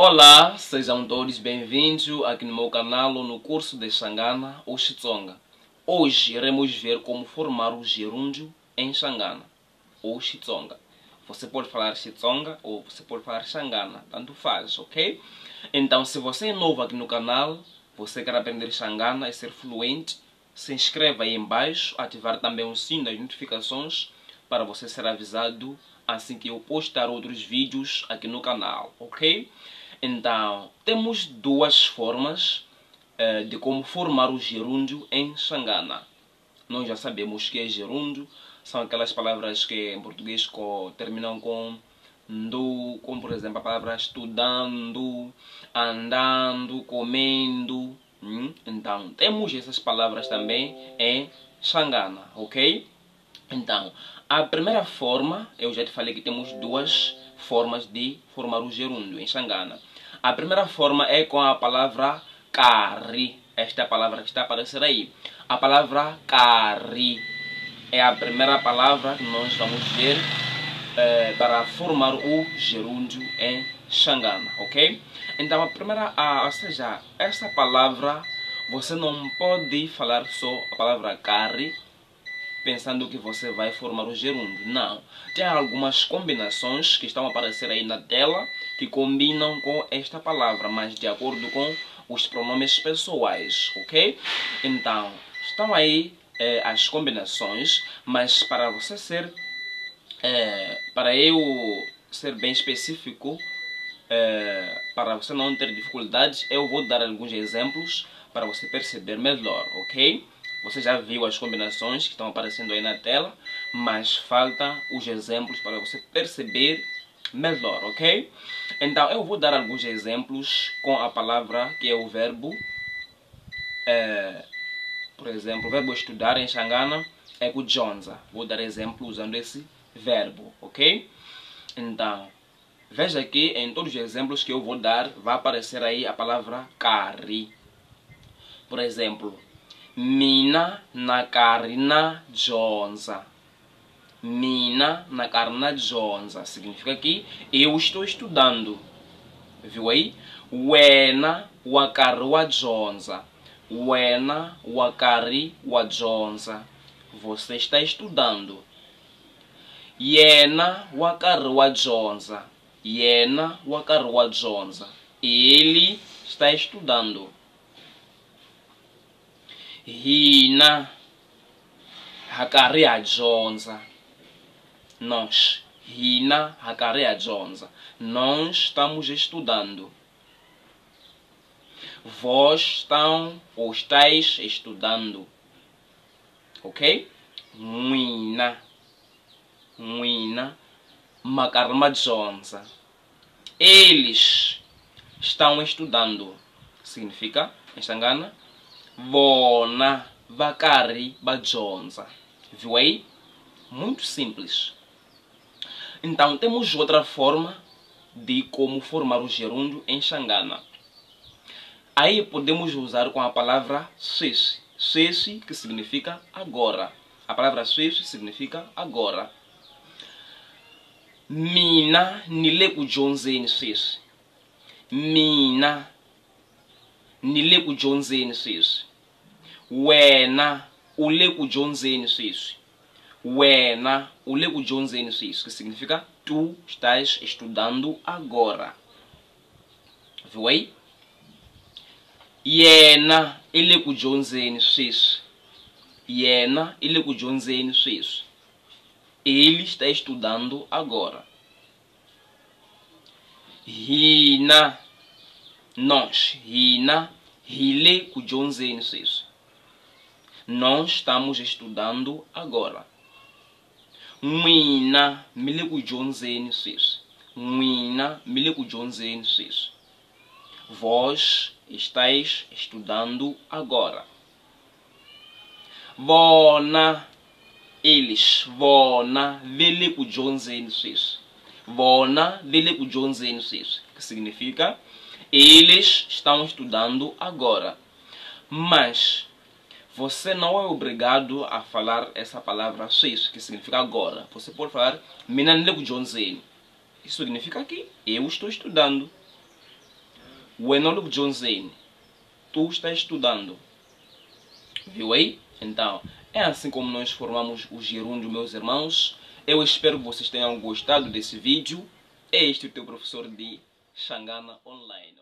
Olá, sejam todos bem-vindos aqui no meu canal no curso de Xangana ou Xitsonga. Hoje iremos ver como formar o gerúndio em Xangana ou Xitsonga. Você pode falar Xitsonga ou você pode falar Xangana, tanto faz, ok? Então, se você é novo aqui no canal, você quer aprender Xangana e ser fluente, se inscreva aí embaixo, ativar também o sino das notificações para você ser avisado assim que eu postar outros vídeos aqui no canal, ok? Então, temos duas formas de como formar o gerúndio em Xangana. Nós já sabemos que é gerúndio, são aquelas palavras que em português terminam com ndu, como por exemplo a palavra estudando, andando, comendo. Então, temos essas palavras também em Xangana, ok? Então, a primeira forma, eu já te falei que temos duas formas de formar o gerúndio em Xangana. A primeira forma é com a palavra kari. Esta é a palavra que está a aparecer aí. A palavra kari é a primeira palavra que nós vamos ver para formar o gerúndio em Xangana, ok? Então, ou seja, essa palavra você não pode falar só a palavra kari pensando que você vai formar o gerúndio. Não. Tem algumas combinações que estão a aparecer aí na tela que combinam com esta palavra, mas de acordo com os pronomes pessoais, ok? Então, estão aí as combinações, mas para você ser, para eu ser bem específico, para você não ter dificuldades, eu vou dar alguns exemplos para você perceber melhor, ok? Você já viu as combinações que estão aparecendo aí na tela, mas faltam os exemplos para você perceber melhor, ok? Então, eu vou dar alguns exemplos com a palavra que é o verbo. Por exemplo, o verbo estudar em Xangana é kujonza. Vou dar exemplo usando esse verbo, ok? Então, veja que em todos os exemplos que eu vou dar, vai aparecer aí a palavra kari. Por exemplo, mina nakarina jonza. Mina nakarina jonza significa que eu estou estudando. Viu aí? Wena wakari wa jonza. Wena wakari wa jonza. Você está estudando. Yena wakari wa jonza. Yena wakari wa jonza. Ele está estudando. Hina hakari a jonza. Nós. Hina hakari a jonza. Nós estamos estudando. Vós estão ou estáis estudando. Ok? Mwina. Mwina makarma jonza. Eles estão estudando. Significa, em Xangana, vona vakari bajonza. Viu aí? Muito simples. Então, temos outra forma de como formar o gerúndio em Xangana. Aí podemos usar com a palavra sese. Sese, que significa agora. A palavra sese significa agora. Mina nile kujonzeni sese. Mina nile kujonzeni sese. Wena ule kujonzeni sese. Wena ule kujonzeni sese, que significa tu estás estudando agora. Viu aí? Yena ile kujonzeni sese. Yena ile kujonzeni sese. Ele está estudando agora. Hina nós. Hina hile kujonzeni sese. Nós estamos estudando agora. Mwina mile kujonzeni sese. Mwina mile kujonzeni sese. Vós estáis estudando agora. Vona eles. Vona vele kujonzeni sese. Vona vele kujonzeni sese. Que significa eles estão estudando agora. Mas você não é obrigado a falar essa palavra sese, que significa agora. Você pode falar mina nile kujonzeni. Isso significa que eu estou estudando. O enólogo John Zane, tu estás estudando. Viu aí? Então, é assim como nós formamos o gerúndio, meus irmãos. Eu espero que vocês tenham gostado desse vídeo. Este é o teu professor de Xangana Online.